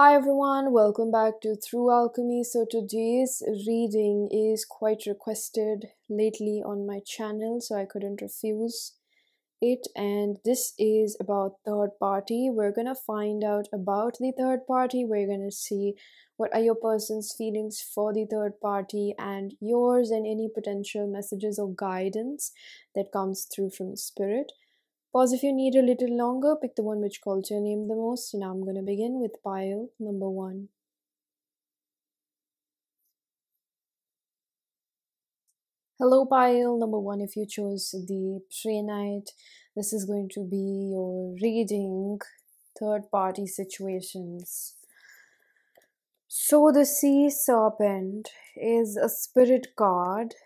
Hi everyone, welcome back to Through Alchemy. So today's reading is quite requested lately on my channel, so I couldn't refuse it. And this is about third party. We're gonna find out about the third party. We're gonna see what are your person's feelings for the third party and yours, and any potential messages or guidance that comes through from spirit. Pause if you need a little longer, pick the one which calls your name the most. And I'm going to begin with pile number 1. Hello, pile number 1. If you chose the Prehnite, this is going to be your reading third party situations. So, the Sea Serpent is a spirit card.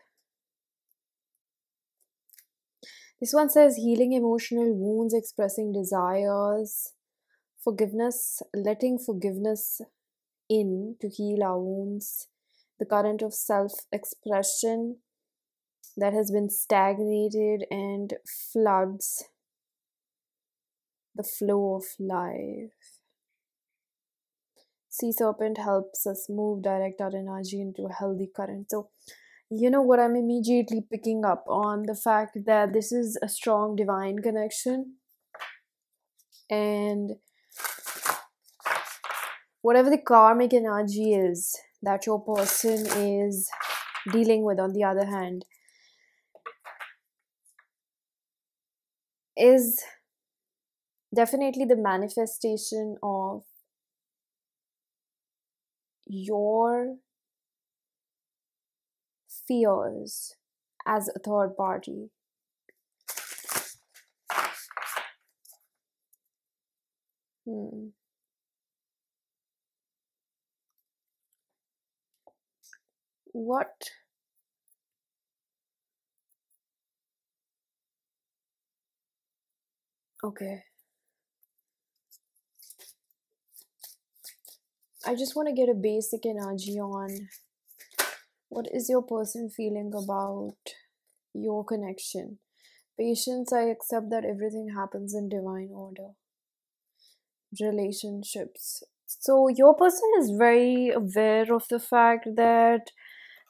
This one says healing emotional wounds, expressing desires, forgiveness, letting forgiveness in to heal our wounds, the current of self-expression that has been stagnated and floods the flow of life. Sea Serpent helps us direct our energy into a healthy current. So, you know what, I'm immediately picking up on the fact that this is a strong divine connection, and whatever the karmic energy is that your person is dealing with, on the other hand, is definitely the manifestation of your fears as a third party. What? Okay. I just want to get a basic energy on what is your person feeling about your connection. Patience, I accept that everything happens in divine order. Relationships. So your person is very aware of the fact that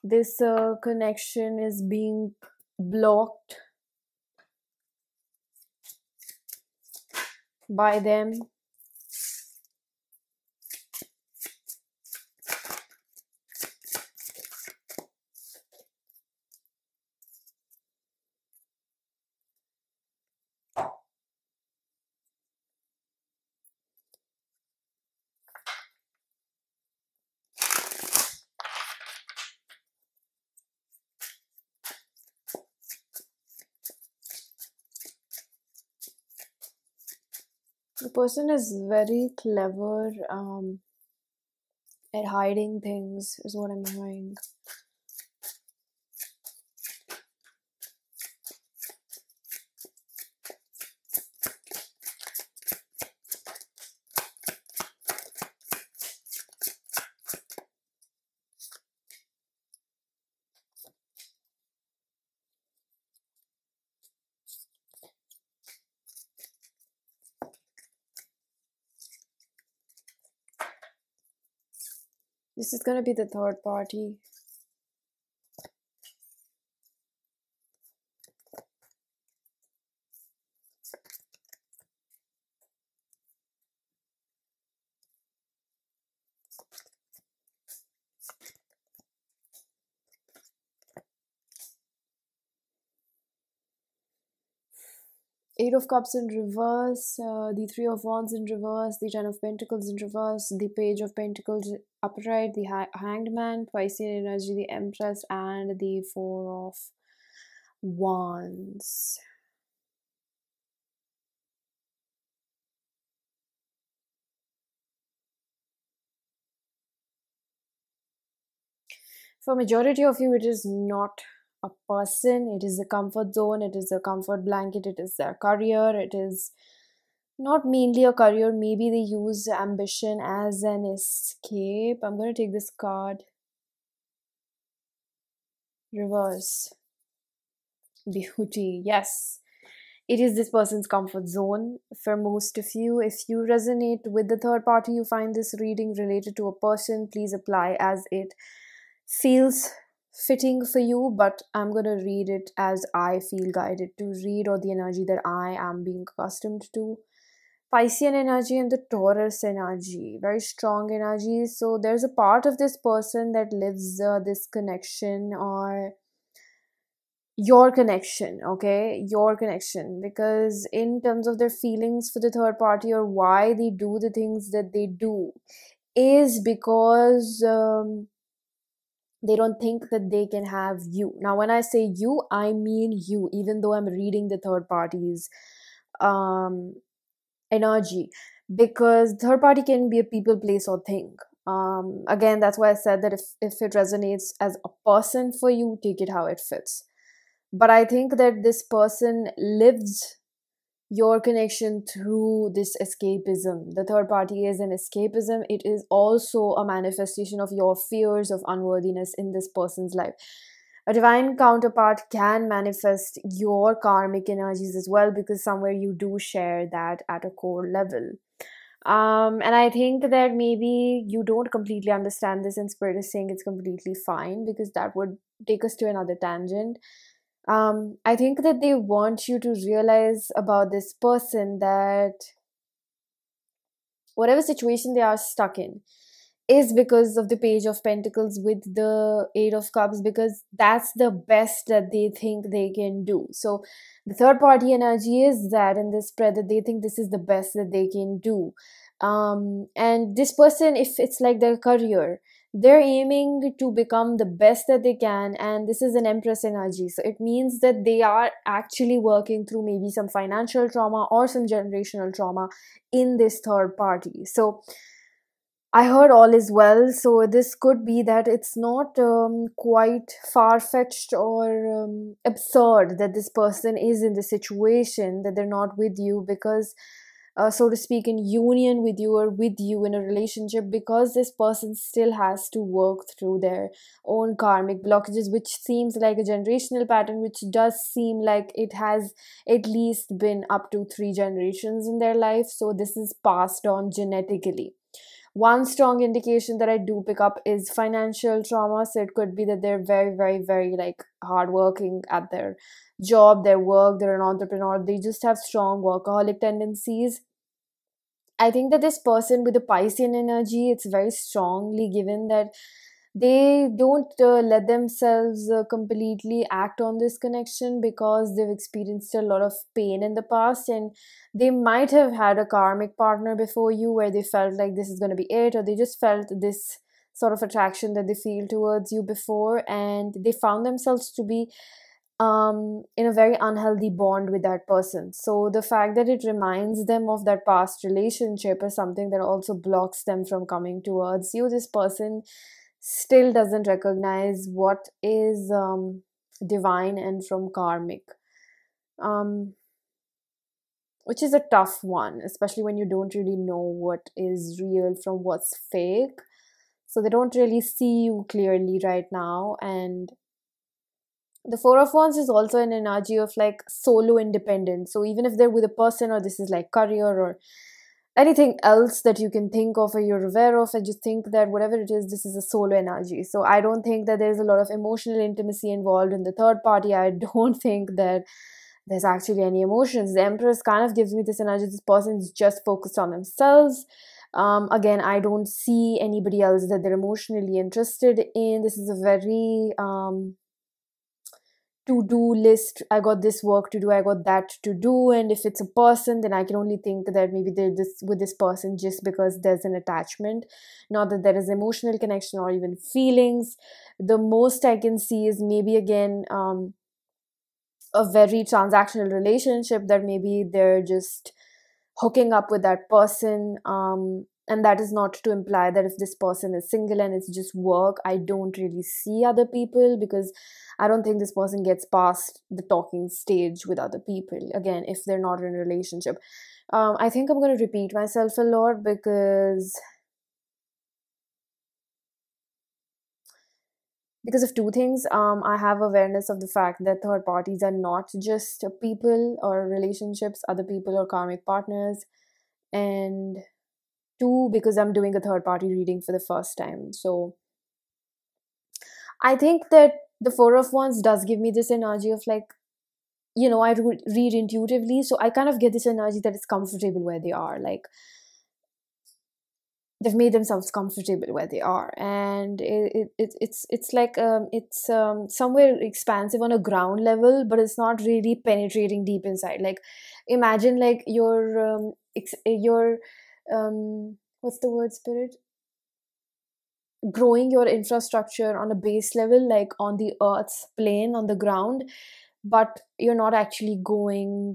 this connection is being blocked by them. The person is very clever at hiding things, is what I'm hearing. This is going to be the third party. Eight of Cups in reverse, the Three of Wands in reverse, the Ten of Pentacles in reverse, the Page of Pentacles upright, the Hanged Man, Piscean energy, the Empress, and the Four of Wands. For majority of you, it is not a person, it is a comfort zone, it is a comfort blanket, it is their career, it is not mainly a career, maybe they use ambition as an escape. I'm going to take this card. Reverse. Beauty, yes. It is this person's comfort zone for most of you. If you resonate with the third party, you find this reading related to a person, please apply as it feels fitting for you. But I'm going to read it as I feel guided to read, or the energy that I am being accustomed to. Piscean energy and the Taurus energy, very strong energy. So there's a part of this person that lives this connection, or your connection, okay, your connection, because in terms of their feelings for the third party, or why they do the things that they do, is because they don't think that they can have you. Now when I say you, I mean you, even though I'm reading the third party's um energy, because third party can be a people, place, or thing. Again, that's why I said that if it resonates as a person for you, take it how it fits. But I think that this person lives your connection through this escapism. The third party is an escapism. It is also a manifestation of your fears of unworthiness in this person's life. A divine counterpart can manifest your karmic energies as well, because somewhere you do share that at a core level. And I think that maybe you don't completely understand this, and Spirit is saying it's completely fine, because that would take us to another tangent. I think that they want you to realize about this person that whatever situation they are stuck in is because of the Page of Pentacles with the Eight of Cups, because that's the best that they think they can do. So the third party energy is that in this spread, that they think this is the best that they can do. And this person, if it's like their career, they're aiming to become the best that they can, and this is an Empress energy, so it means that they are actually working through maybe some financial trauma or some generational trauma in this third party. So I heard all is well, so this could be that it's not quite far-fetched or absurd that this person is in the situation, that they're not with you because, so to speak, in union with you or with you in a relationship, because this person still has to work through their own karmic blockages, which seems like a generational pattern, which does seem like it has at least been up to 3 generations in their life. So this is passed on genetically. One strong indication that I do pick up is financial trauma. So it could be that they're very, very, very like hardworking at their job, their work, they're an entrepreneur, they just have strong workaholic tendencies. I think that this person with the Piscean energy, it's very strongly given that they don't let themselves completely act on this connection, because they've experienced a lot of pain in the past, and they might have had a karmic partner before you where they felt like this is going to be it, or they just felt this sort of attraction that they feel towards you before, and they found themselves to be in a very unhealthy bond with that person. So the fact that it reminds them of that past relationship is something that also blocks them from coming towards you. This person still doesn't recognize what is divine and from karmic, um, which is a tough one, especially when you don't really know what is real from what's fake. So they don't really see you clearly right now. And the Four of Wands is also an energy of like solo independence. So even if they're with a person, or this is like career or anything else that you can think of or you're aware of, I just think that whatever it is, this is a solo energy. So I don't think that there's a lot of emotional intimacy involved in the third party. I don't think that there's actually any emotions. The Empress kind of gives me this energy. This person is just focused on themselves. Again, I don't see anybody else that they're emotionally interested in. This is a very to-do list. I got this work to do, I got that to do. And if it's a person, then I can only think that maybe they're this with this person just because there's an attachment, not that there is emotional connection or even feelings. The most I can see is maybe again a very transactional relationship, that maybe they're just hooking up with that person. And that is not to imply that if this person is single and it's just work. I don't really see other people, because I don't think this person gets past the talking stage with other people, again, if they're not in a relationship. I think I'm going to repeat myself a lot, because because of two things. I have awareness of the fact that third parties are not just people or relationships, other people or karmic partners. And two, because I'm doing a third party reading for the first time. So I think that the Four of Wands does give me this energy of like, I read intuitively, so I kind of get this energy that it's comfortable where they are. Like, they've made themselves comfortable where they are, and it's like it's somewhere expansive on a ground level, but it's not really penetrating deep inside. Like, imagine like your what's the word, spirit, growing your infrastructure on a base level, like on the earth's plane, on the ground, but you're not actually going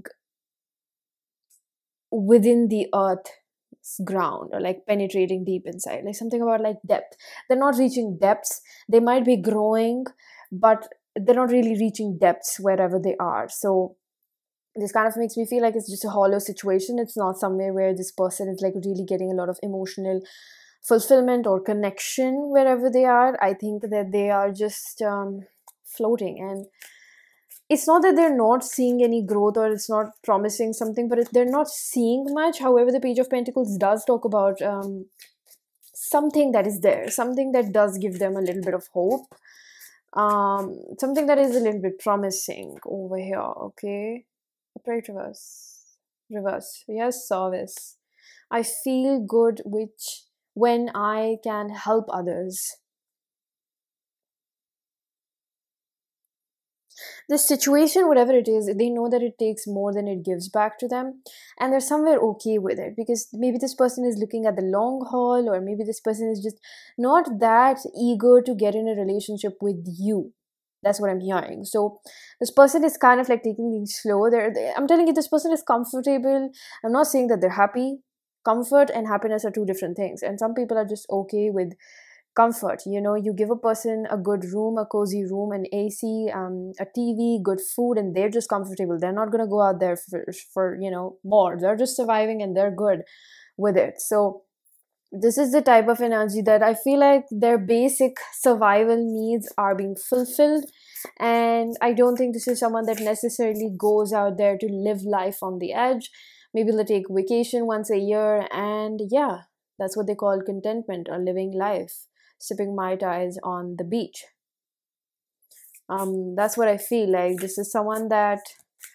within the earth's ground, or like penetrating deep inside, like something about like depth. They're not reaching depths. They might be growing, but they're not really reaching depths wherever they are. So this kind of makes me feel like it's just a hollow situation. It's not somewhere where this person is like really getting a lot of emotional fulfillment or connection wherever they are. I think that they are just floating, and it's not that they're not seeing any growth or it's not promising something, but they're not seeing much. However, the Page of Pentacles does talk about something that is there, something that does give them a little bit of hope, something that is a little bit promising over here. Okay, upright reverse. Yes, service. I feel good which when I can help others. This situation, whatever it is, they know that it takes more than it gives back to them, and they're somewhere okay with it, because maybe this person is looking at the long haul, or maybe this person is just not that eager to get in a relationship with you. That's what I'm hearing. So this person is kind of like taking things slow. I'm telling you, this person is comfortable. I'm not saying that they're happy. Comfort and happiness are two different things, and some people are just okay with comfort. You give a person a good room, a cozy room, an AC, a TV, good food, and they're just comfortable. They're not going to go out there for more. They're just surviving and they're good with it. So this is the type of energy that I feel like their basic survival needs are being fulfilled. And I don't think this is someone that necessarily goes out there to live life on the edge. Maybe they'll take vacation once a year, and yeah, that's what they call contentment or living life, sipping mai tais on the beach. That's what I feel like. This is someone that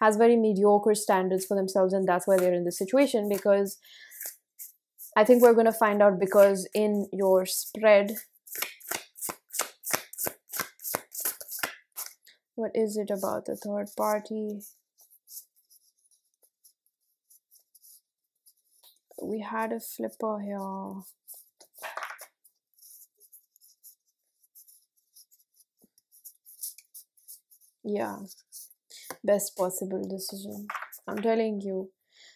has very mediocre standards for themselves, and that's why they're in this situation. Because I think we're going to find out, because in your spread, what is it about the third party? We had a flipper here. Yeah, best possible decision. I'm telling you,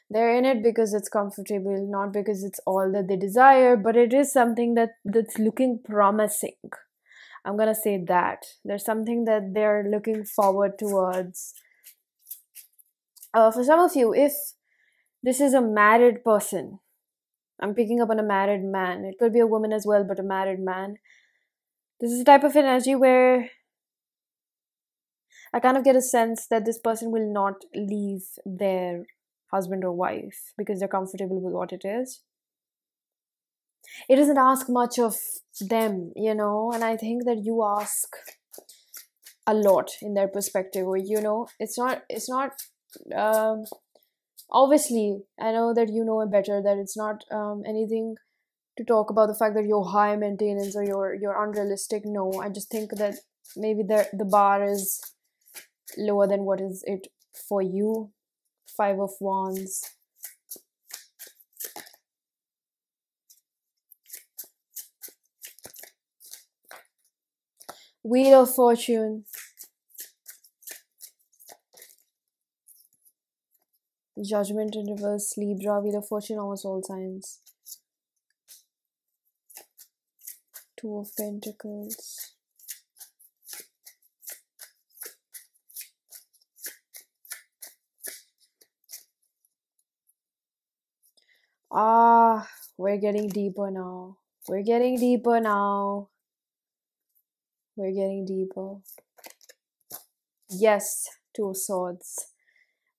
they're in it because it's comfortable, not because it's all that they desire, but it is something that's looking promising. I'm gonna say that there's something that they're looking forward towards. For some of you, if this is a married person, I'm picking up on a married man. It could be a woman as well, but a married man. This is a type of energy where I kind of get a sense that this person will not leave their husband or wife because they're comfortable with what it is. It doesn't ask much of them, and I think that you ask a lot in their perspective, or it's not obviously, I know that you know better, that it's not anything to talk about the fact that you're high maintenance or you're unrealistic. No, I just think that maybe the bar is lower than what is it for you. Five of Wands. Wheel of Fortune. Judgment in reverse, Libra. Wheel of Fortune, almost all signs. Two of Pentacles. We're getting deeper now. We're getting deeper now. We're getting deeper. Yes, Two of Swords.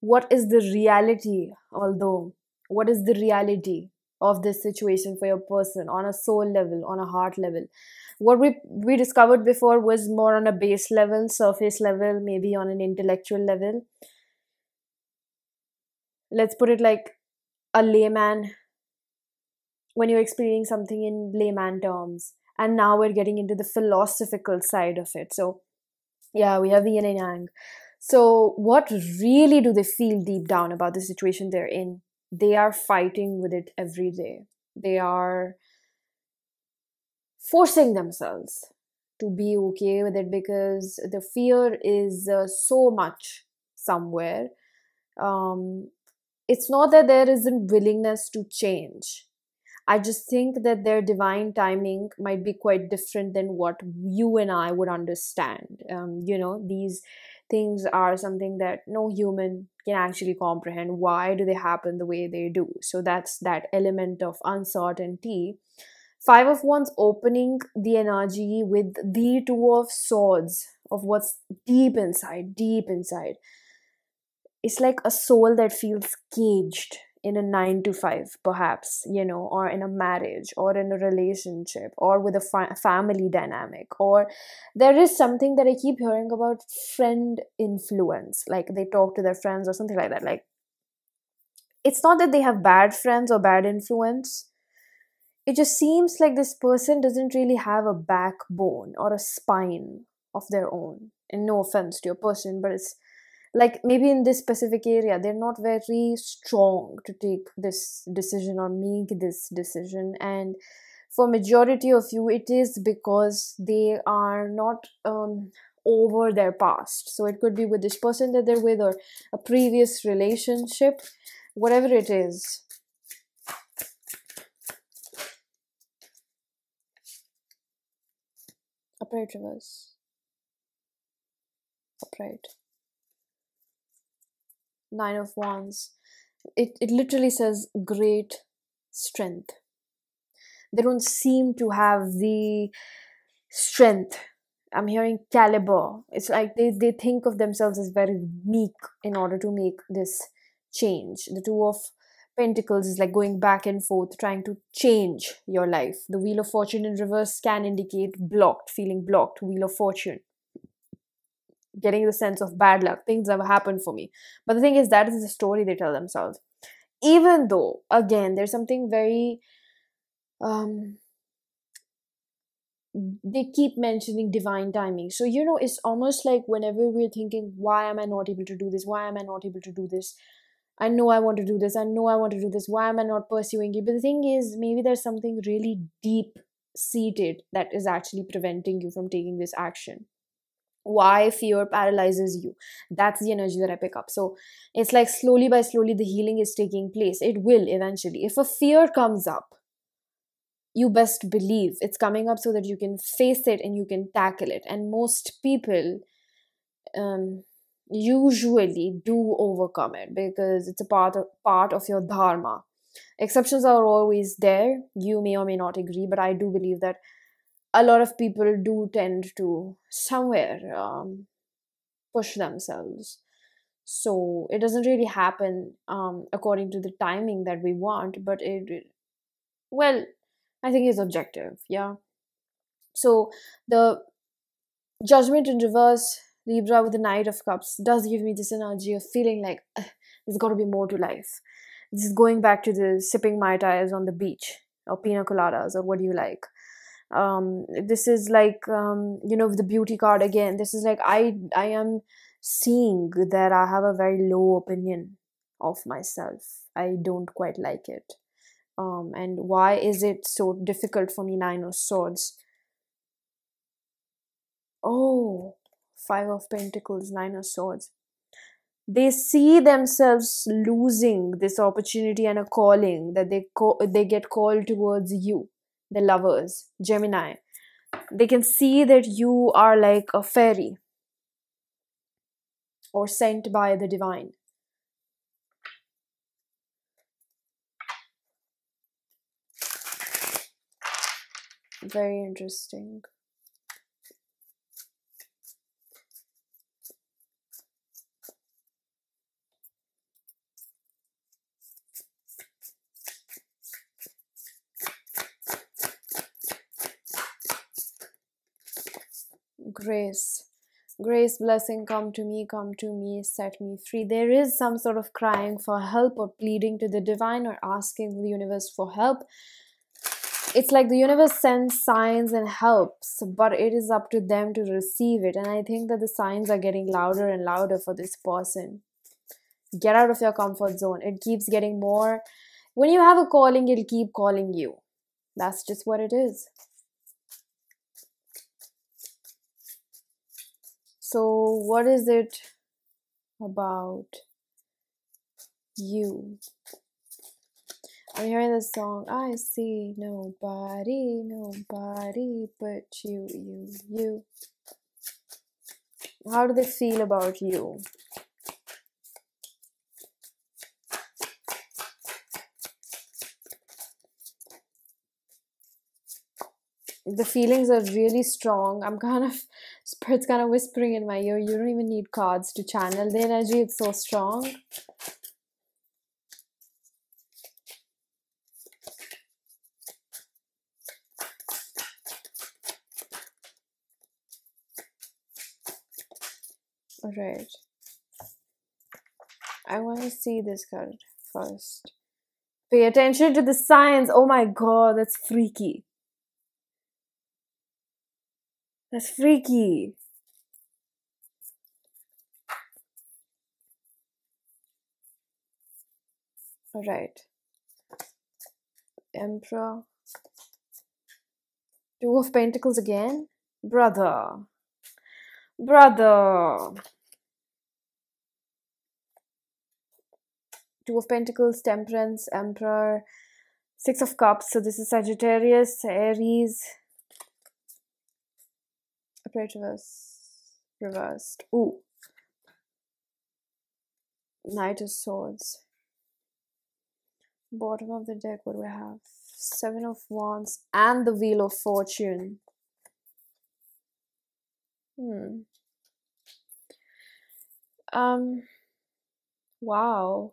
What is the reality, although, what is the reality of this situation for your person on a soul level, on a heart level? What we discovered before was more on a base level, surface level, maybe on an intellectual level. Let's put it like a layman, when you're explaining something in layman terms. And now we're getting into the philosophical side of it. So, yeah, we have the yin and yang. So, what really do they feel deep down about the situation they're in? They are fighting with it every day. They are forcing themselves to be okay with it because the fear is so much somewhere. Um, it's not that there isn't willingness to change. I just think that their divine timing might be quite different than what you and I would understand. These things are something that no human can actually comprehend. Why do they happen the way they do? So that's that element of uncertainty. Five of Wands opening the energy with the Two of Swords of what's deep inside, deep inside. It's like a soul that feels caged in a 9 to 5, perhaps, or in a marriage or in a relationship or with a family dynamic. Or there is something that I keep hearing about, friend influence, like they talk to their friends or something like that. Like, it's not that they have bad friends or bad influence. It just seems like this person doesn't really have a backbone or a spine of their own. And no offense to your person, but it's like maybe in this specific area they're not very strong to take this decision or make this decision. And for majority of you, it is because they are not over their past. So it could be with this person that they're with, or a previous relationship, whatever it is. Upright reverse. Upright. Nine of Wands. It literally says great strength. They don't seem to have the strength. I'm hearing caliber. It's like they think of themselves as very meek in order to make this change. The Two of Pentacles is like going back and forth, trying to change your life. The Wheel of Fortune in reverse can indicate blocked, feeling blocked. Wheel of Fortune, getting the sense of bad luck. Things have happened for me. But the thing is, that is the story they tell themselves. Even though, again, there's something very they keep mentioning divine timing. So, it's almost like whenever we're thinking, why am I not able to do this? Why am I not able to do this? I know I want to do this. I know I want to do this. Why am I not pursuing it? But the thing is, maybe there's something really deep seated that is actually preventing you from taking this action. Why fear paralyzes you? That's the energy that I pick up. So it's like slowly by slowly the healing is taking place. It will eventually. If a fear comes up, you best believe it's coming up so that you can face it and you can tackle it. And most people usually do overcome it because it's a part of your dharma. Exceptions are always there. You may or may not agree, but I do believe that a lot of people do tend to somewhere push themselves. So it doesn't really happen according to the timing that we want, but well, I think it's objective. Yeah. So the Judgment in reverse, Libra with the Knight of Cups, does give me this energy of feeling like there's got to be more to life. This is going back to the sipping Mai Tais on the beach, or pina coladas, or what do you like. This is like, with the beauty card again, this is like, I am seeing that I have a very low opinion of myself. I don't quite like it. And why is it so difficult for me? Nine of Swords. Oh, Five of Pentacles, Nine of Swords. They see themselves losing this opportunity and a calling that they get called towards you, the lovers, Gemini. They can see that you are like a fairy or sent by the divine. Very interesting. Grace. Grace, blessing, come to me, set me free. There is some sort of crying for help or pleading to the divine or asking the universe for help. It's like the universe sends signs and helps, but it is up to them to receive it. And I think that the signs are getting louder and louder for this person. Get out of your comfort zone. It keeps getting more. When you have a calling, it'll keep calling you. That's just what it is. So, what is it about you? I'm hearing this song. I see nobody, nobody but you. How do they feel about you? The feelings are really strong. Spirit's kind of whispering in my ear. You don't even need cards to channel the energy. It's so strong. Alright. I want to see this card first. Pay attention to the signs. Oh my god, that's freaky. That's freaky. Alright. Emperor. Two of Pentacles again. Brother. Two of Pentacles, Temperance, Emperor, Six of Cups. So this is Sagittarius, Aries. Upright reversed. Ooh. Knight of Swords. Bottom of the deck, what do we have? Seven of Wands and the Wheel of Fortune. Wow.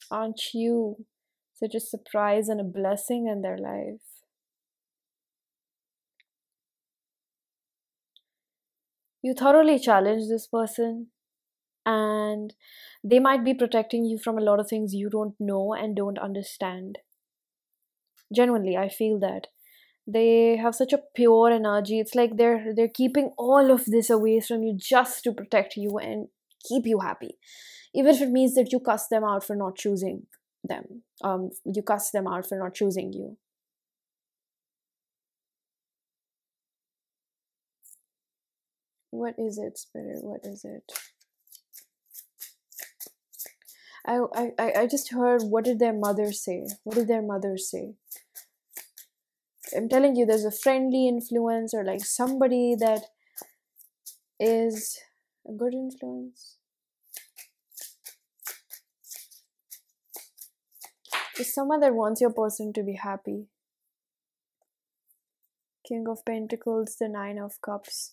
Aren't you such a surprise and a blessing in their life? You thoroughly challenge this person, and they might be protecting you from a lot of things you don't know and don't understand. Genuinely, I feel that. They have such a pure energy. It's like they're keeping all of this away from you just to protect you and keep you happy. Even if it means that you cuss them out for not choosing them. You cuss them out for not choosing you. What is it, Spirit? What is it? I just heard, what did their mother say? What did their mother say? I'm telling you, there's a friendly influence or like somebody that is a good influence. It's someone that wants your person to be happy. King of Pentacles, the Nine of Cups.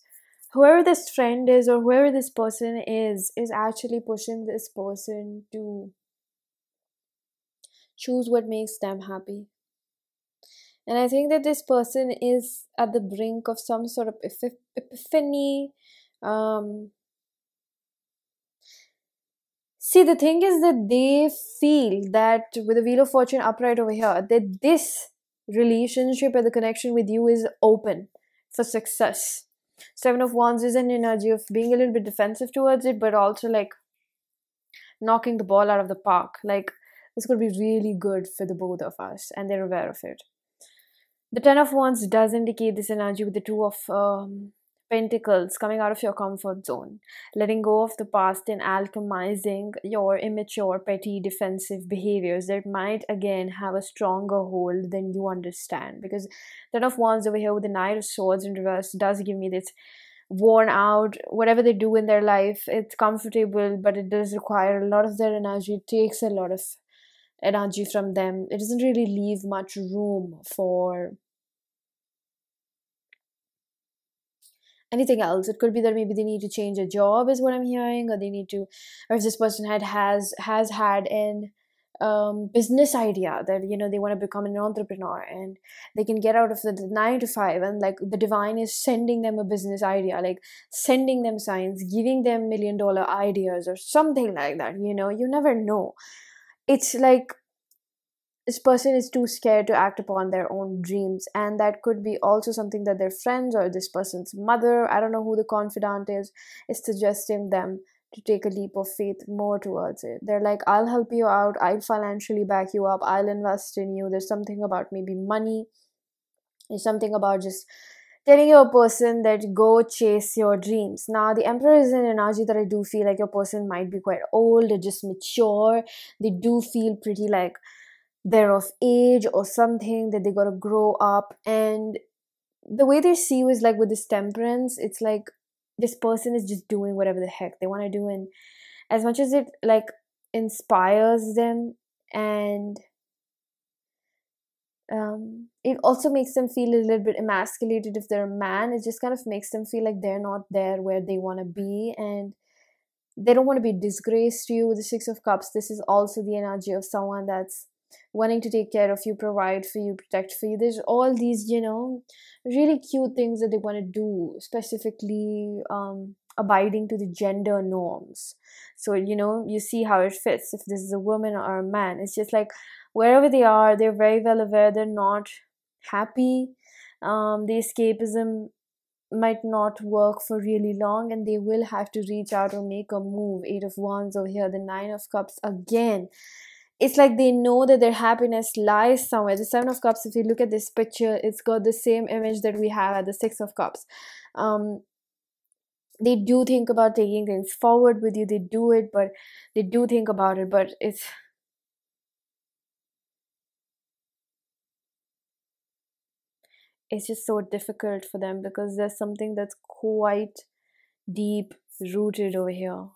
Whoever this friend is or whoever this person is actually pushing this person to choose what makes them happy. And I think that this person is at the brink of some sort of epiphany. See, the thing is that they feel that with the Wheel of Fortune upright over here, that this relationship and the connection with you is open for success. Seven of Wands is an energy of being a little bit defensive towards it, but also like knocking the ball out of the park. Like, this could be really good for the both of us, and they're aware of it. The Ten of Wands does indicate this energy with the Two of Pentacles, coming out of your comfort zone, letting go of the past and alchemizing your immature, petty, defensive behaviors that might again have a stronger hold than you understand. Because Ten of Wands over here with the Knight of Swords in reverse does give me this worn out, whatever they do in their life, it's comfortable, but it does require a lot of their energy. It takes a lot of energy from them. It doesn't really leave much room for anything else. It could be that maybe they need to change a job is what I'm hearing, or they need to, or if this person has had an business idea that they want to become an entrepreneur, and they can get out of the 9 to 5, and like the divine is sending them a business idea, like sending them signs, giving them $1 million ideas or something like that. You never know. It's like this person is too scared to act upon their own dreams, and that could be also something that their friends or this person's mother, I don't know who the confidant is suggesting them to take a leap of faith more towards it. They're like, I'll help you out, I'll financially back you up, I'll invest in you. There's something about maybe money. There's something about just telling your person that go chase your dreams. Now the emperor is an energy that I do feel like your person might be quite old or just mature. They do feel pretty like they're of age or something, that they gotta grow up. And the way they see you is like with this temperance, it's like this person is just doing whatever the heck they want to do, and as much as it like inspires them, and it also makes them feel a little bit emasculated if they're a man. It just kind of makes them feel like they're not there where they want to be, and they don't want to be disgraced to you. With the Six of Cups, this is also the energy of someone that's wanting to take care of you, provide for you, protect for you. There's all these, really cute things that they want to do, specifically abiding to the gender norms. So, you see how it fits. If this is a woman or a man, it's just like wherever they are, they're very well aware they're not happy. The escapism might not work for really long, and they will have to reach out or make a move. Eight of Wands over here, the Nine of Cups again. It's like they know that their happiness lies somewhere. The Seven of Cups, if you look at this picture, it's got the same image that we have at the Six of Cups. They do think about taking things forward with you. They do it, but they do think about it, but it's just so difficult for them because there's something that's quite deep rooted over here.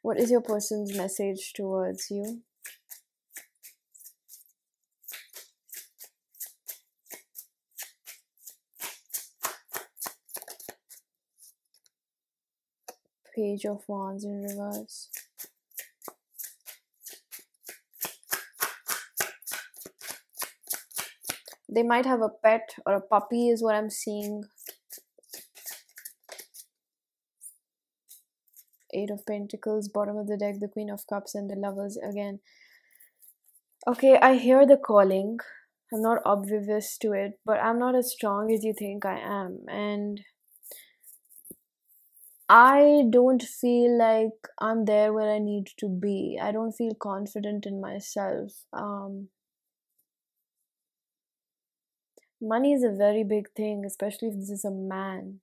What is your person's message towards you? Page of Wands in reverse. They might have a pet or a puppy is what I'm seeing. Eight of Pentacles, bottom of the deck, the Queen of Cups, and the Lovers again. Okay, I hear the calling. I'm not oblivious to it, but I'm not as strong as you think I am. And I don't feel like I'm there where I need to be. I don't feel confident in myself. Money is a very big thing, especially if this is a man.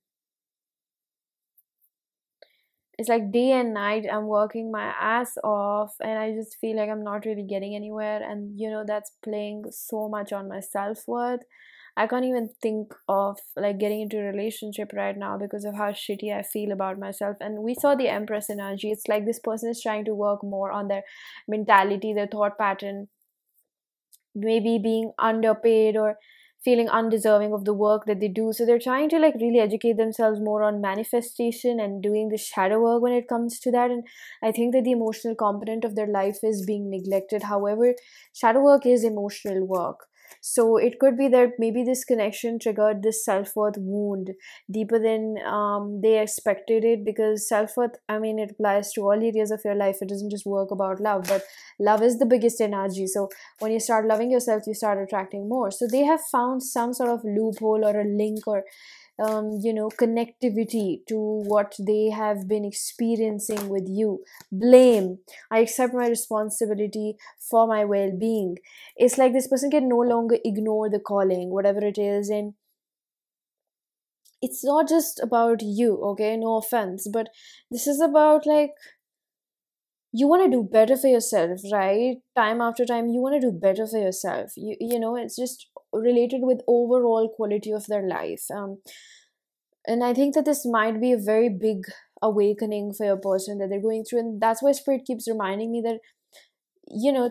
It's like day and night I'm working my ass off, and I just feel like I'm not really getting anywhere, and that's playing so much on my self-worth. I can't even think of like getting into a relationship right now because of how shitty I feel about myself. And we saw the Empress energy. It's like this person is trying to work more on their mentality, their thought pattern, maybe being underpaid or feeling undeserving of the work that they do. So they're trying to like really educate themselves more on manifestation and doing the shadow work when it comes to that. And I think that the emotional component of their life is being neglected. However, shadow work is emotional work. So it could be that maybe this connection triggered this self-worth wound deeper than they expected it, because self-worth, I mean, it applies to all areas of your life. It doesn't just work about love, but love is the biggest energy. So when you start loving yourself, you start attracting more. So they have found some sort of loophole or a link or connectivity to what they have been experiencing with you. Blame. I accept my responsibility for my well-being. It's like this person can no longer ignore the calling, whatever it is. And it's not just about you, okay? No offense, but this is about like, you want to do better for yourself, right? Time after time, you want to do better for yourself. It's just related with overall quality of their life. And I think that this might be a very big awakening for your person that they're going through. And that's why Spirit keeps reminding me that,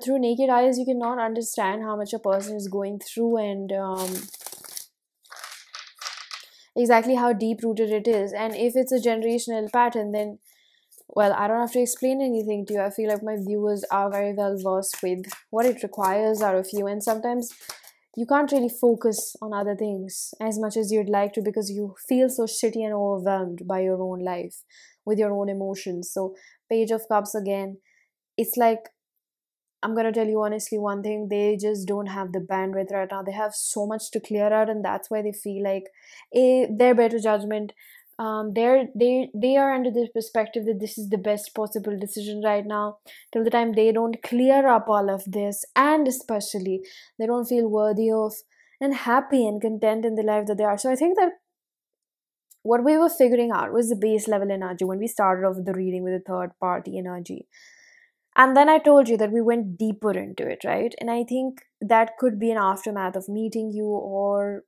through naked eyes, you cannot understand how much a person is going through and exactly how deep rooted it is. And if it's a generational pattern, then Well, I don't have to explain anything to you. I feel like my viewers are very well versed with what it requires out of you, and sometimes you can't really focus on other things as much as you'd like to because you feel so shitty and overwhelmed by your own life with your own emotions. So, Page of Cups again, it's like, I'm gonna tell you honestly one thing, they just don't have the bandwidth right now. They have so much to clear out, and that's why they feel like their better judgment. They are under this perspective that this is the best possible decision right now. Till the time they don't clear up all of this, and especially they don't feel worthy of and happy and content in the life that they are. So I think that what we were figuring out was the base level energy when we started off with the reading with the third party energy, and then I told you that we went deeper into it, right? And I think that could be an aftermath of meeting you or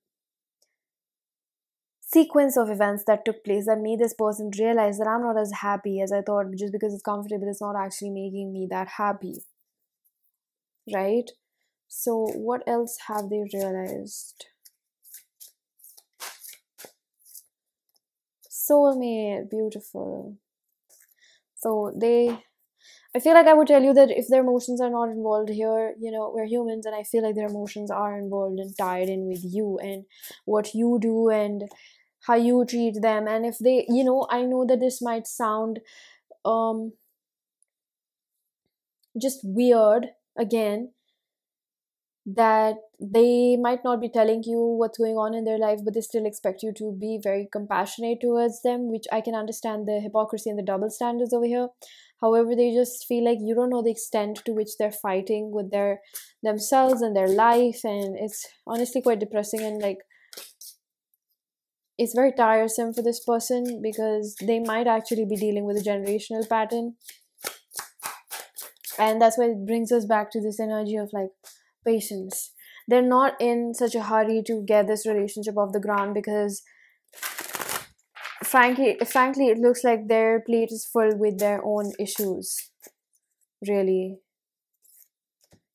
sequence of events that took place that made this person realize that I'm not as happy as I thought. Just because it's comfortable, it's not actually making me that happy, right? So what else have they realized? Soulmate, beautiful. So I feel like I would tell you that if their emotions are not involved here, we're humans, and I feel like their emotions are involved and tied in with you and what you do and how you treat them. And if they, I know that this might sound um just weird again, that they might not be telling you what's going on in their life, but they still expect you to be very compassionate towards them, which I can understand the hypocrisy and the double standards over here. However, they just feel like you don't know the extent to which they're fighting with themselves and their life, and it's honestly quite depressing, and like it's very tiresome for this person because they might actually be dealing with a generational pattern. And that's why it brings us back to this energy of like patience. They're not in such a hurry to get this relationship off the ground because frankly it looks like their plate is full with their own issues, really.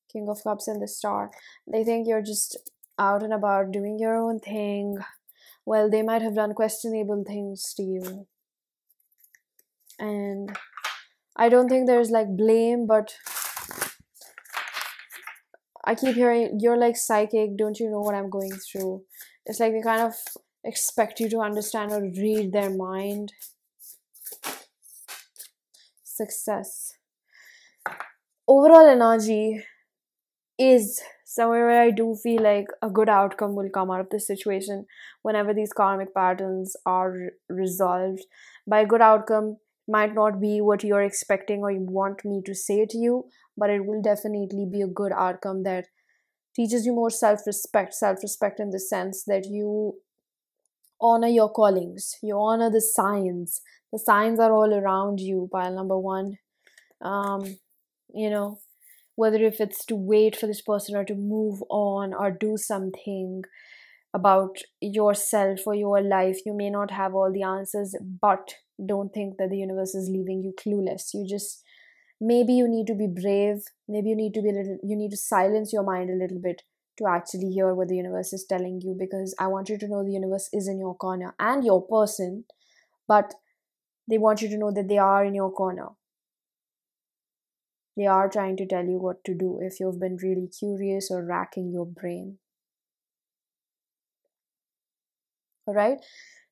King of Cups and the Star, they think you're just out and about doing your own thing. Well, they might have done questionable things to you, and I don't think there's like blame, but I keep hearing you're like psychic, don't you know what I'm going through? It's like they kind of expect you to understand or read their mind. Success. Overall energy is somewhere where I do feel like a good outcome will come out of this situation whenever these karmic patterns are resolved. By good outcome, might not be what you're expecting or you want me to say to you, but it will definitely be a good outcome that teaches you more self-respect in the sense that you honor your callings, you honor the signs are all around you. Pile number one, um you know whether if it's to wait for this person or to move on or do something about yourself or your life, you may not have all the answers, but don't think that the universe is leaving you clueless. You just, maybe you need to be brave, maybe you need to silence your mind a little bit to actually hear what the universe is telling you, because I want you to know the universe is in your corner and your person, but they want you to know that they are in your corner. They are trying to tell you what to do if you've been really curious or racking your brain. All right.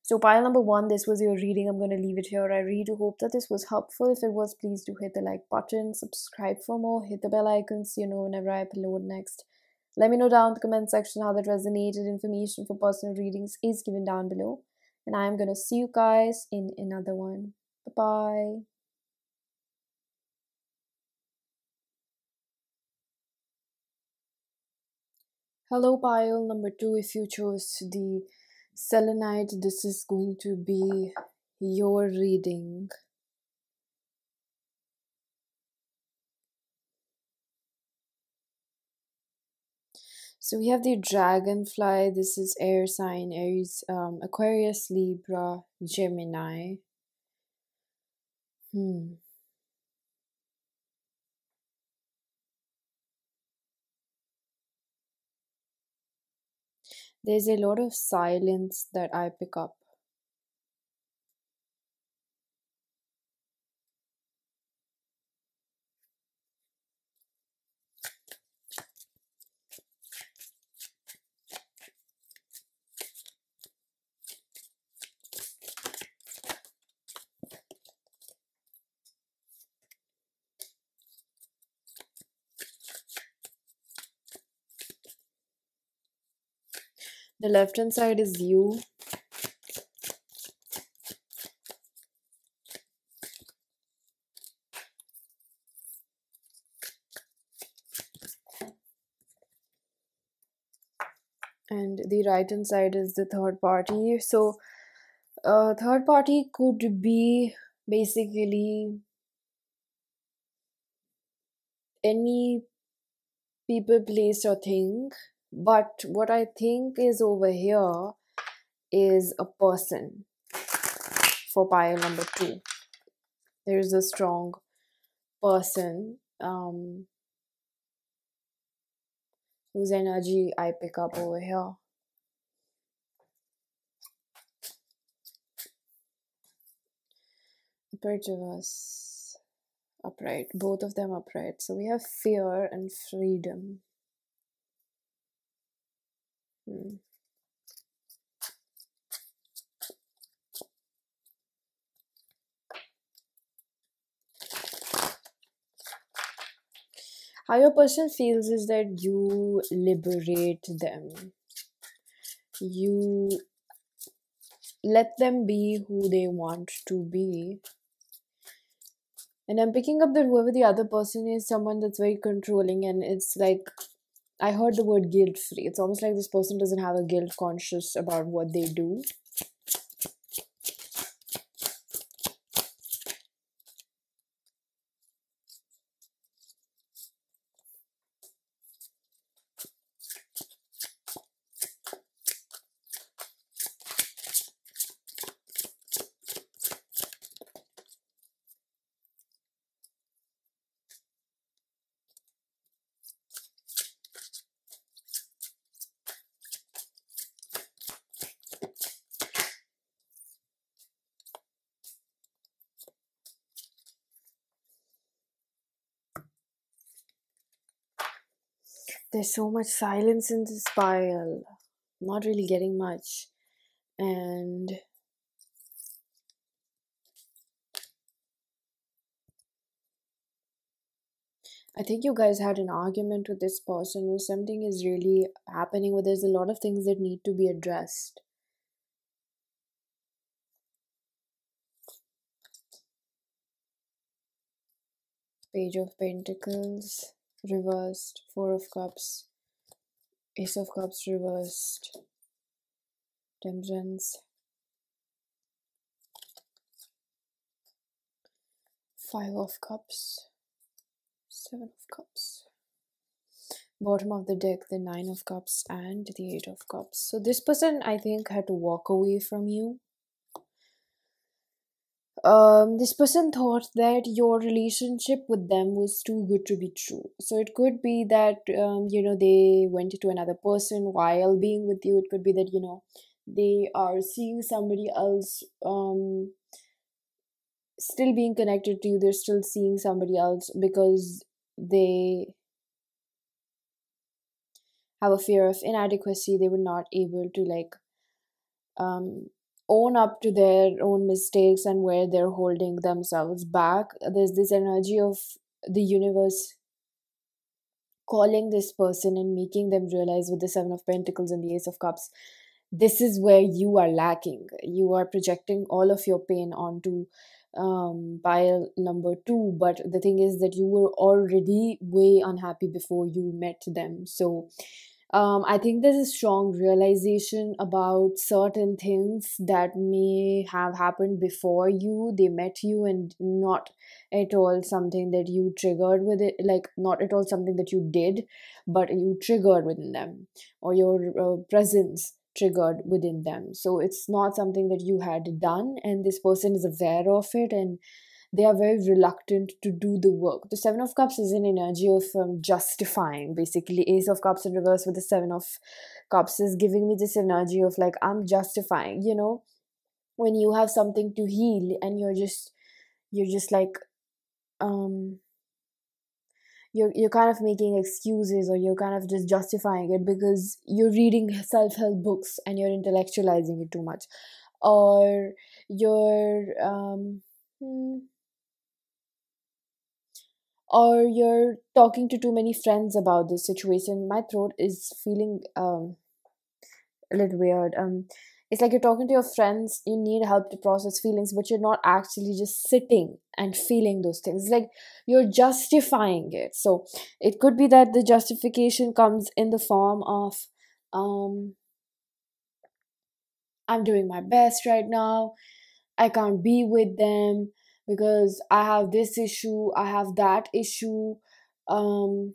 So, pile number one, this was your reading. I'm going to leave it here. I really do hope that this was helpful. If it was, please do hit the like button, subscribe for more, hit the bell icon so you know whenever I upload next. Let me know down in the comment section how that resonated. Information for personal readings is given down below. And I'm going to see you guys in another one. Bye bye. Hello, pile number two. If you chose the selenite, this is going to be your reading. So we have the Dragonfly. This is air sign, Aries, Aquarius, Libra, Gemini. There's a lot of silence that I pick up. The left hand side is you. And the right hand side is the third party. So third party could be basically any people, place, or thing. But what I think is over here is a person for pile number 2. There is a strong person whose energy I pick up over here. Upright, reverse, upright, both of them upright. So we have fear and freedom. How your person feels is that you liberate them. You let them be who they want to be. And I'm picking up that whoever the other person is, someone that's very controlling, and it's like, I heard the word guilt free. It's almost like this person doesn't have a guilt conscious about what they do. There's so much silence in this pile. Not really getting much. And I think you guys had an argument with this person, or something is really happening where there's a lot of things that need to be addressed. Page of Pentacles reversed, Four of Cups, Ace of Cups reversed, Temperance, Five of Cups, Seven of Cups. Bottom of the deck, the Nine of Cups and the Eight of Cups. So this person, I think, had to walk away from you. This person thought that your relationship with them was too good to be true. So it could be that, they went to another person while being with you. It could be that, they are seeing somebody else, still being connected to you. They're still seeing somebody else because they have a fear of inadequacy. They were not able to own up to their own mistakes and where they're holding themselves back. There's this energy of the universe calling this person and making them realize with the Seven of Pentacles and the Ace of Cups, this is where you are lacking. You are projecting all of your pain onto pile number 2, but the thing is that you were already way unhappy before you met them. So I think there's a strong realization about certain things that may have happened before they met you, and not at all something that you triggered with it, like not at all something that you did, but you triggered within them, or your presence triggered within them. So it's not something that you had done, and this person is aware of it, and they are very reluctant to do the work. The Seven of Cups is an energy of justifying. Basically, Ace of Cups in reverse with the Seven of Cups is giving me this energy of like, I'm justifying, when you have something to heal and you're just like, you're kind of making excuses, or you're kind of just justifying it because you're reading self-help books and you're intellectualizing it too much, or you're or you're talking to too many friends about this situation. My throat is feeling a little weird. It's like you're talking to your friends, you need help to process feelings, but you're not actually just sitting and feeling those things. It's like you're justifying it. So it could be that the justification comes in the form of, um, I'm doing my best right now. I can't be with them because I have this issue, I have that issue. Um,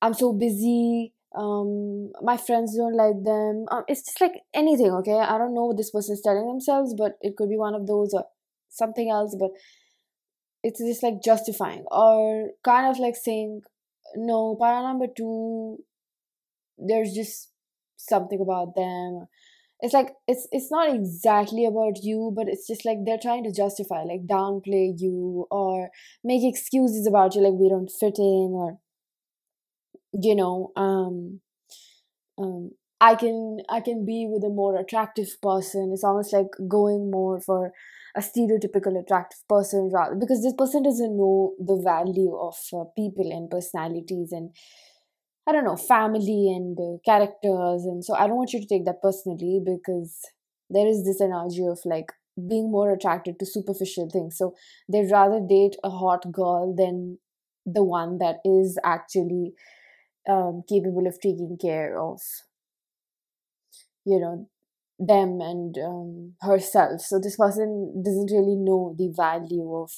I'm so busy. My friends don't like them. It's just like anything, okay? I don't know what this person is telling themselves, but it could be one of those or something else, but it's just like justifying or kind of like saying, no, para number two, there's just something about them. It's like it's not exactly about you, but it's just like they're trying to justify, like downplay you or make excuses about you, like we don't fit in, or you know um I can be with a more attractive person. It's almost like going more for a stereotypical attractive person, rather because this person doesn't know the value of people and personalities and I don't know, family and characters. And so I don't want you to take that personally, because there is this energy of like being more attracted to superficial things. So they'd rather date a hot girl than the one that is actually capable of taking care of, you know, them and herself. So this person doesn't really know the value of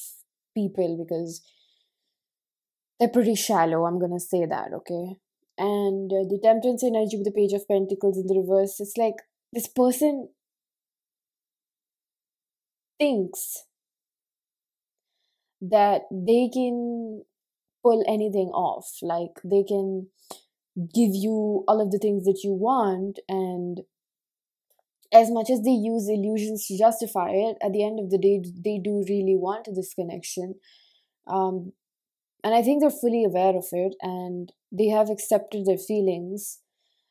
people because they're pretty shallow. I'm gonna say that, okay? And the temperance energy with the page of pentacles in the reverse, it's like this person thinks that they can pull anything off, like they can give you all of the things that you want, and as much as they use illusions to justify it, at the end of the day they do really want this connection. um, and I think they're fully aware of it and they have accepted their feelings.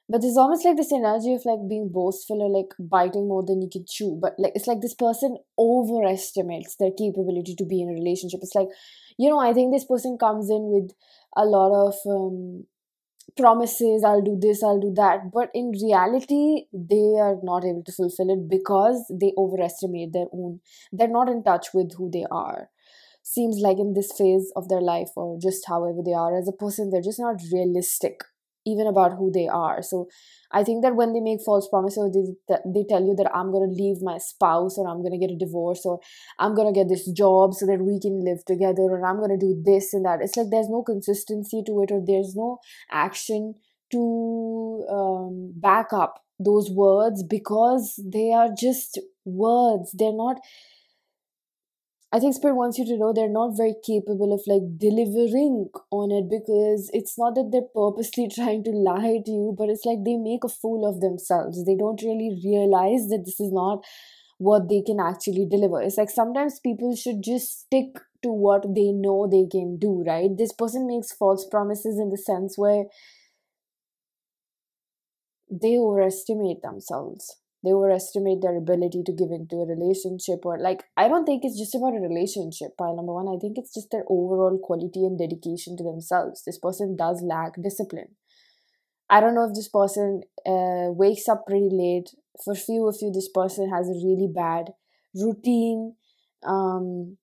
But there's almost like this energy of like being boastful or like biting more than you can chew. But like it's like this person overestimates their capability to be in a relationship. It's like, I think this person comes in with a lot of promises, I'll do this, I'll do that. But in reality, they are not able to fulfill it because they overestimate their own. They're not in touch with who they are. Seems like in this phase of their life, or just however they are as a person, they're just not realistic even about who they are. So I think that when they make false promises, they tell you that I'm going to leave my spouse, or I'm going to get a divorce, or I'm going to get this job so that we can live together, or I'm going to do this and that. It's like there's no consistency to it, or there's no action to back up those words, because they are just words. They're not, I think Spirit wants you to know they're not very capable of like delivering on it, because it's not that they're purposely trying to lie to you, but it's like they make a fool of themselves. They don't really realize that this is not what they can actually deliver. It's like sometimes people should just stick to what they know they can do, right? This person makes false promises in the sense where they overestimate themselves. They overestimate their ability to give into a relationship, or like, I don't think it's just about a relationship, pile number one. I think it's just their overall quality and dedication to themselves. This person does lack discipline. I don't know if this person wakes up pretty late. For few of you, this person has a really bad routine. Um,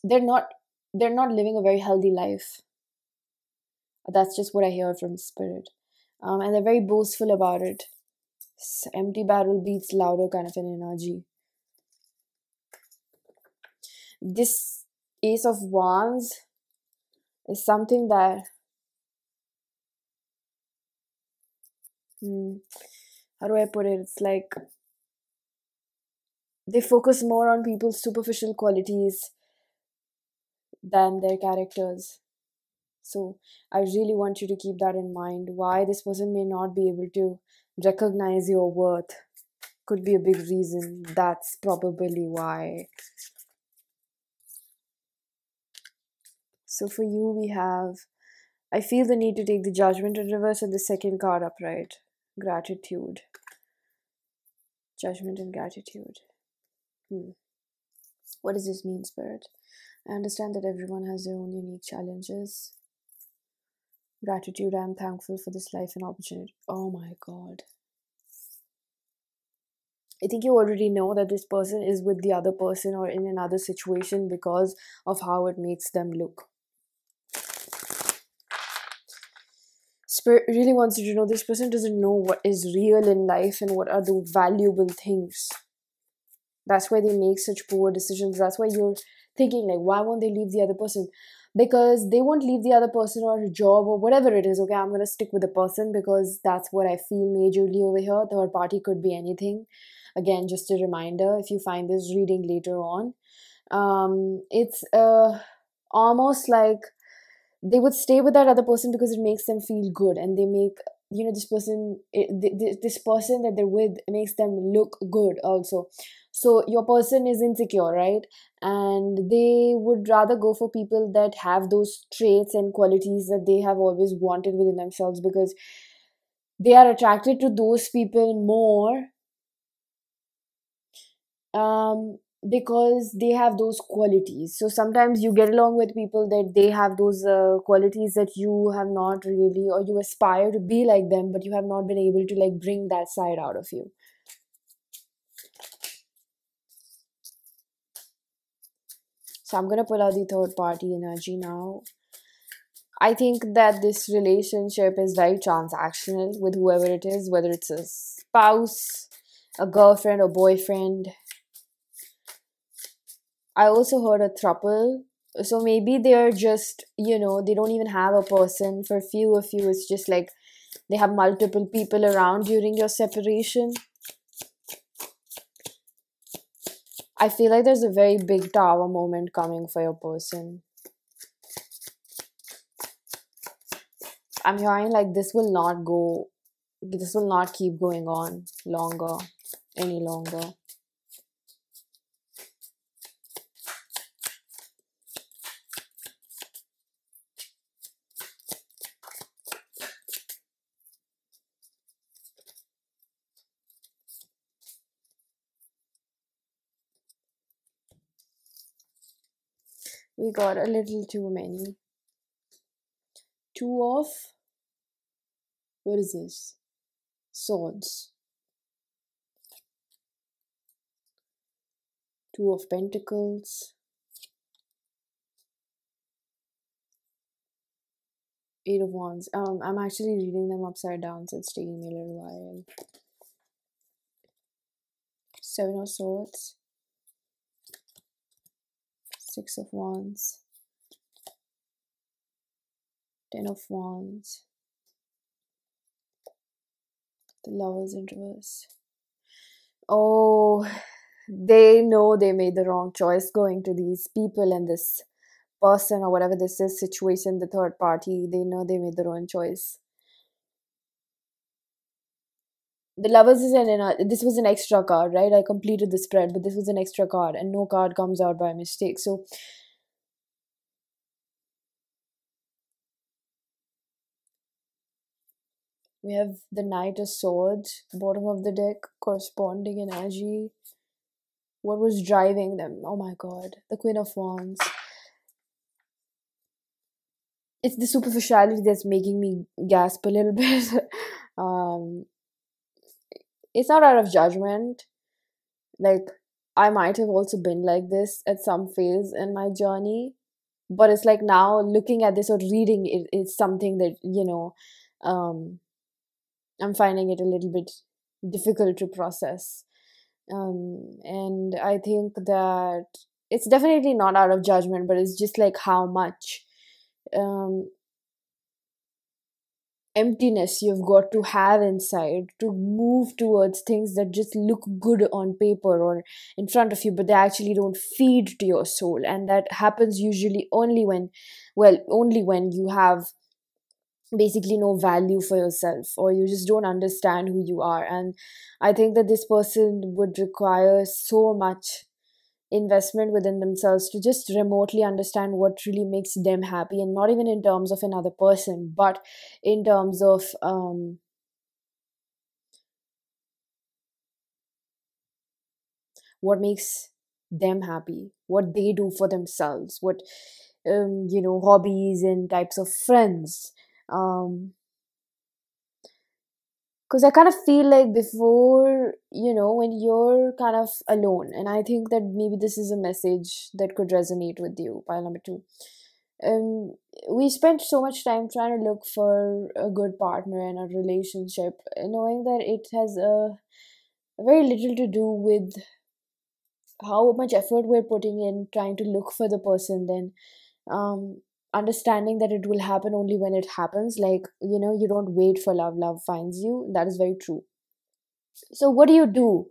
they're not they're not living a very healthy life. That's just what I hear from Spirit. And they're very boastful about it. Empty barrel beats louder kind of an energy. This Ace of Wands is something that, how do I put it? It's like they focus more on people's superficial qualities than their characters. So I really want you to keep that in mind. Why this person may not be able to recognize your worth could be a big reason. That's probably why. So for you, we have, I feel the need to take the Judgment in reverse and the second card upright. Gratitude. Judgment and gratitude. What does this mean, Spirit? I understand that everyone has their own unique challenges. Gratitude, I'm thankful for this life and opportunity. Oh my god. I think you already know that this person is with the other person or in another situation because of how it makes them look. Spirit really wants you to know this person doesn't know what is real in life and what are the valuable things. That's why they make such poor decisions. That's why you're thinking, like, why won't they leave the other person? Because they won't leave the other person or a job or whatever it is. Okay, I'm going to stick with the person because that's what I feel majorly over here. Third party could be anything. Again, just a reminder, if you find this reading later on, it's almost like they would stay with that other person because it makes them feel good, and they make, you know, this person, this person that they're with makes them look good also. So your person is insecure, right? And they would rather go for people that have those traits and qualities that they have always wanted within themselves, because they are attracted to those people more, because they have those qualities. So sometimes you get along with people that they have those qualities that you have not really, or you aspire to be like them, but you have not been able to like bring that side out of you. So I'm gonna pull out the third party energy now. I think that this relationship is very transactional with whoever it is, whether it's a spouse, a girlfriend or boyfriend. I also heard a throuple. So maybe they're just, you know, they don't even have a person. For few of you, it's just like they have multiple people around during your separation. I feel like there's a very big tower moment coming for your person. I'm hearing like this will not keep going on any longer. We got a little too many. Two of, what is this? Swords. Two of Pentacles. Eight of Wands. I'm actually reading them upside down, so it's taking me a little while. Seven of Swords. Six of Wands. Ten of Wands. The Lovers in reverse. Oh, they know they made the wrong choice going to these people and this person or whatever this is, situation, the third party. They know they made the wrong choice. The Lovers is this was an extra card, right? I completed the spread, but this was an extra card, and no card comes out by mistake. So we have the Knight of Swords, bottom of the deck, corresponding energy. What was driving them? Oh my god. The Queen of Wands. It's the superficiality that's making me gasp a little bit. It's not out of judgment. Like, I might have also been like this at some phase in my journey. But it's like now looking at this or reading it, it's something that, you know, I'm finding it a little bit difficult to process. And I think that it's definitely not out of judgment, but it's just like how much emptiness you've got to have inside to move towards things that just look good on paper or in front of you, but they actually don't feed to your soul. And that happens usually only when you have basically no value for yourself, or you just don't understand who you are. And I think that this person would require so much investment within themselves to just remotely understand what really makes them happy, and not even in terms of another person, but in terms of what makes them happy, what they do for themselves, what hobbies and types of friends, um because I kind of feel like before, when you're kind of alone, and I think that maybe this is a message that could resonate with you. Pile number two. Um, we spent so much time trying to look for a good partner in a relationship, knowing that it has very little to do with how much effort we're putting in trying to look for the person, then um understanding that it will happen only when it happens. Like, you don't wait for love, love finds you. That is very true. So what do you do?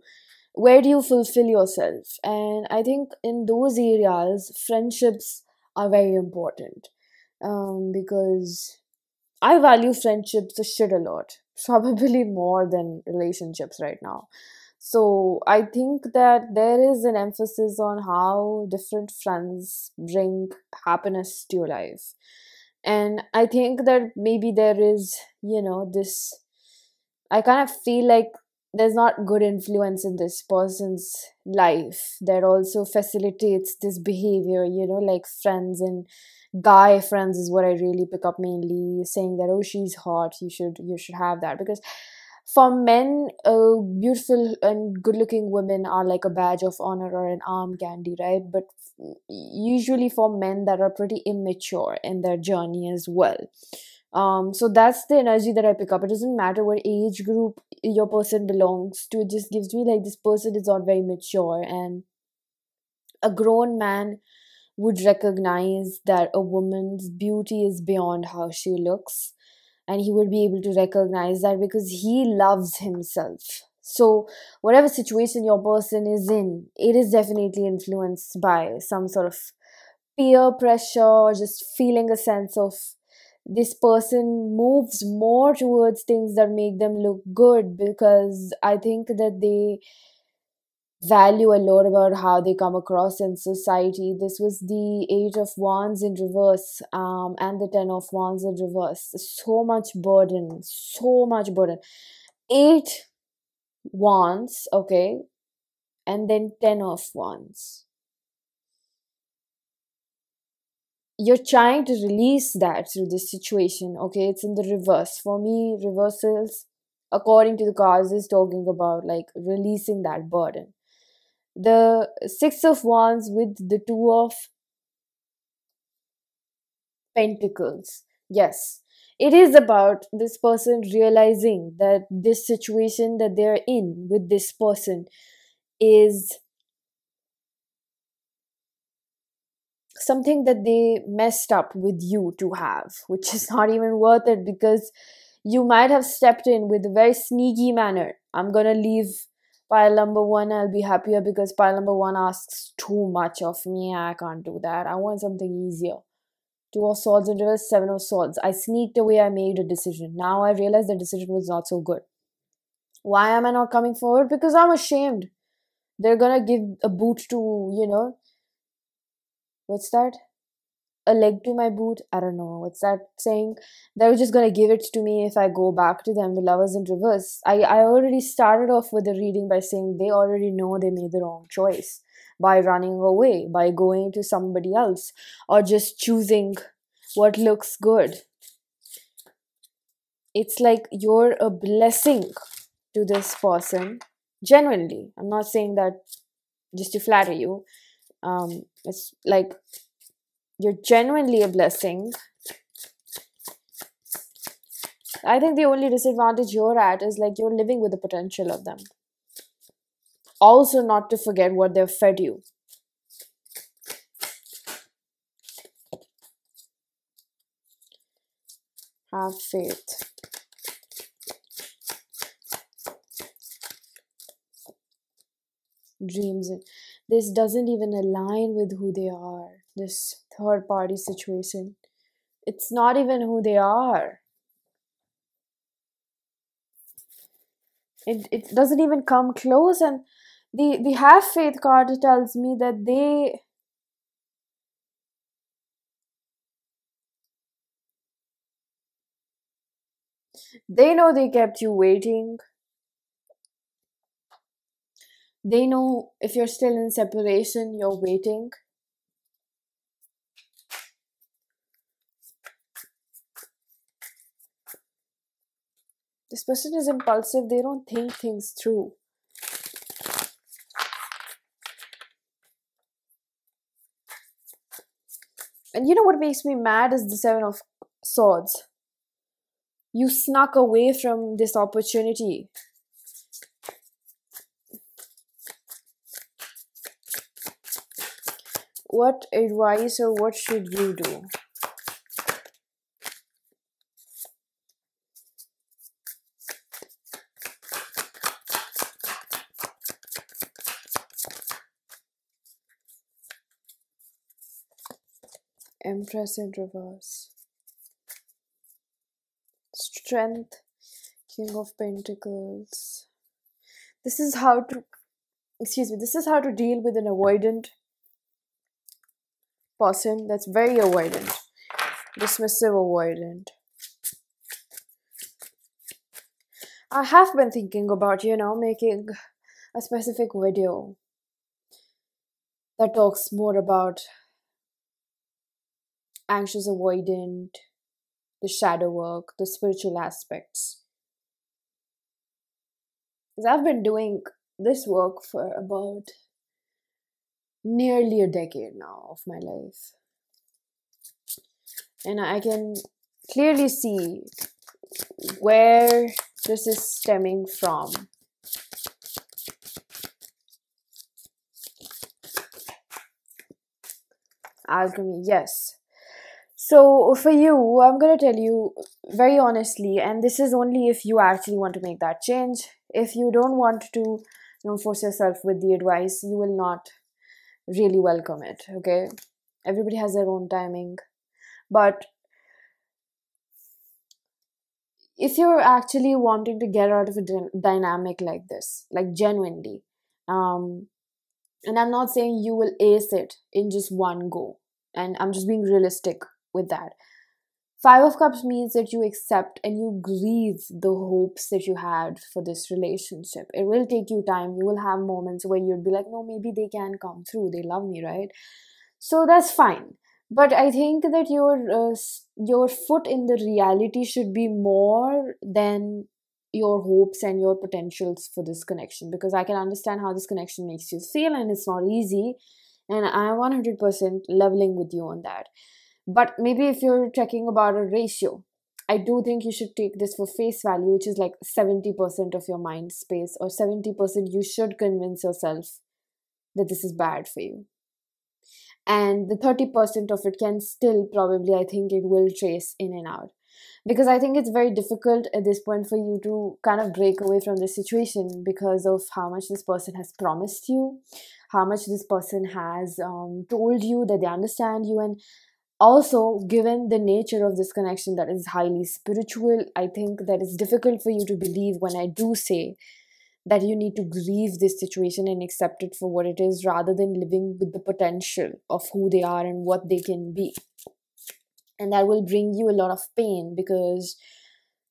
Where do you fulfill yourself? And I think in those areas friendships are very important, because I value friendships a shit a lot, probably more than relationships right now. So I think that there is an emphasis on how different friends bring happiness to your life. And I think that maybe there is, this, I kind of feel like there's not good influence in this person's life that also facilitates this behavior, like friends and guy friends is what I really pick up, mainly saying that, oh, she's hot, you should have that. Because for men, beautiful and good looking women are like a badge of honor or an arm candy, right? But usually for men that are pretty immature in their journey as well. So that's the energy that I pick up. It doesn't matter what age group your person belongs to, it just gives me like this person is not very mature. And a grown man would recognize that a woman's beauty is beyond how she looks, and he would be able to recognize that because he loves himself. So whatever situation your person is in, it is definitely influenced by some sort of peer pressure, or just feeling a sense of this person moves more towards things that make them look good, because I think that they value a lot about how they come across in society. This was the Eight of Wands in reverse, and the Ten of Wands in reverse. So much burden, so much burden. Eight Wands, okay, and then Ten of Wands. You're trying to release that through this situation, okay? It's in the reverse. For me, reversals, according to the cards, is talking about like releasing that burden. The Six of Wands with the Two of Pentacles. Yes, it is about this person realizing that this situation that they're in with this person is something that they messed up with you to have, which is not even worth it, because you might have stepped in with a very sneaky manner. I'm gonna leave pile number one, I'll be happier because pile number one asks too much of me. I can't do that. I want something easier. Two of Swords in reverse, Seven of Swords. I sneaked away, I made a decision. Now I realize the decision was not so good. Why am I not coming forward? Because I'm ashamed. They're gonna give a boot to, what's that? A leg to my boot? I don't know. What's that saying? They're just gonna give it to me if I go back to them. The Lovers in reverse. I already started off with the reading by saying they already know they made the wrong choice by running away, by going to somebody else, or just choosing what looks good. It's like you're a blessing to this person. Genuinely. I'm not saying that just to flatter you. It's like you're genuinely a blessing. I think the only disadvantage you're at is like you're living with the potential of them. Also, not to forget what they've fed you. Have faith. Dreams. This doesn't even align with who they are. This third party situation. It's not even who they are. It doesn't even come close. And the have faith card tells me that they know they kept you waiting. They know if you're still in separation, you're waiting. This person is impulsive. They don't think things through. And you know what makes me mad is the Seven of Swords. You snuck away from this opportunity. What advice or what should you do? Empress in reverse. Strength. King of Pentacles. This is how to, this is how to deal with an avoidant person that's very avoidant. Dismissive avoidant. I have been thinking about, making a specific video that talks more about anxious avoidant, the shadow work, the spiritual aspects. Because I've been doing this work for about nearly a decade now of my life. And I can clearly see where this is stemming from. Alchemy, yes. So for you, I'm going to tell you very honestly, and this is only if you actually want to make that change. If you don't want to force yourself with the advice, you will not really welcome it, okay? Everybody has their own timing. But if you're actually wanting to get out of a dynamic like this, like genuinely, and I'm not saying you will ace it in just one go, and I'm just being realistic with that. Five of Cups means that you accept and you grieve the hopes that you had for this relationship. It will take you time. You will have moments where you'll be like, no, maybe they can come through. They love me, right? So that's fine. But I think that your foot in the reality should be more than your hopes and your potentials for this connection, because I can understand how this connection makes you feel, and it's not easy. And I'm 100% leveling with you on that. But maybe if you're talking about a ratio, I do think you should take this for face value, which is like 70% of your mind space, or 70% you should convince yourself that this is bad for you. And the 30% of it can still probably, I think it will trace in and out. Because I think it's very difficult at this point for you to kind of break away from this situation because of how much this person has promised you, how much this person has told you that they understand you, and also, given the nature of this connection that is highly spiritual, I think that it's difficult for you to believe when I do say that you need to grieve this situation and accept it for what it is, rather than living with the potential of who they are and what they can be. And that will bring you a lot of pain, because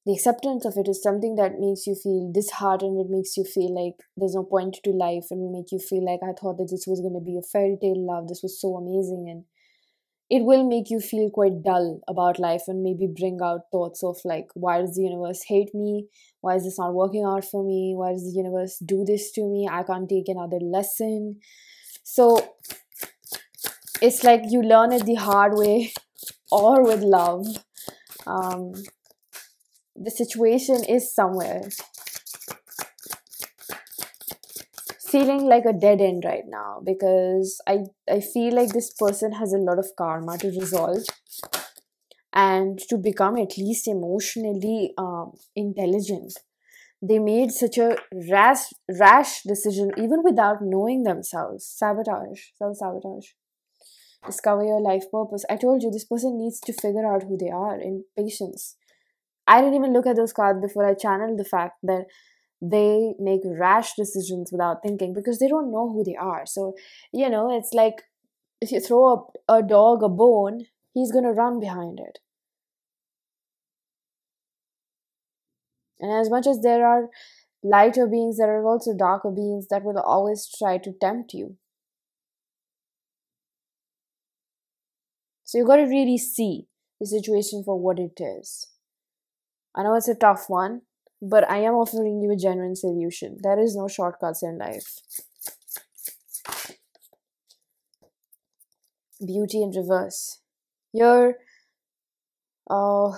the acceptance of it is something that makes you feel disheartened. It makes you feel like there's no point to life, and will make you feel like, I thought that this was going to be a fairy tale love. This was so amazing. And it will make you feel quite dull about life, and maybe bring out thoughts of like, why does the universe hate me? Why is this not working out for me? Why does the universe do this to me? I can't take another lesson. So it's like you learn it the hard way or with love. The situation is somewhere feeling like a dead end right now, because I feel like this person has a lot of karma to resolve and to become at least emotionally intelligent. They made such a rash decision even without knowing themselves. Self-sabotage. Discover your life purpose. I told you, this person needs to figure out who they are in patience. I didn't even look at those cards before I channeled the fact that they make rash decisions without thinking, because they don't know who they are. So, it's like if you throw a dog a bone, he's going to run behind it. And as much as there are lighter beings, there are also darker beings that will always try to tempt you. So you got to really see the situation for what it is. I know it's a tough one, but I am offering you a genuine solution. There is no shortcuts in life. Beauty in reverse. Your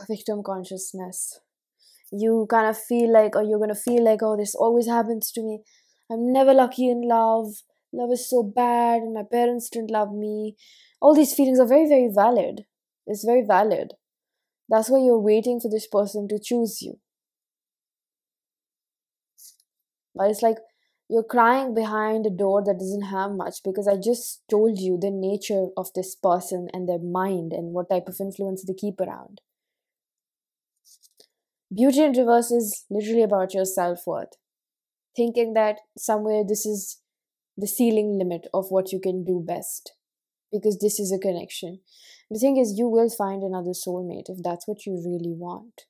victim consciousness. You kind of feel like, or you're going to feel like, oh, this always happens to me. I'm never lucky in love. Love is so bad, and my parents didn't love me. All these feelings are very, very valid. It's very valid. That's why you're waiting for this person to choose you. But it's like you're crying behind a door that doesn't have much, because I just told you the nature of this person and their mind and what type of influence they keep around. Beauty in reverse is literally about your self-worth. Thinking that somewhere this is the ceiling limit of what you can do best, because this is a connection. The thing is, you will find another soulmate if that's what you really want.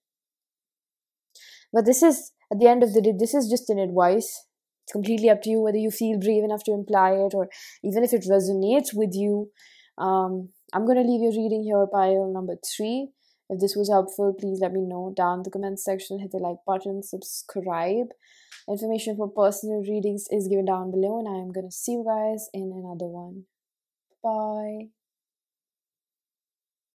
But this is, at the end of the day, this is just an advice. It's completely up to you whether you feel brave enough to imply it, or even if it resonates with you. I'm going to leave your reading here, pile number 3. If this was helpful, please let me know down in the comments section. Hit the like button, subscribe. Information for personal readings is given down below, and I am going to see you guys in another one. Bye.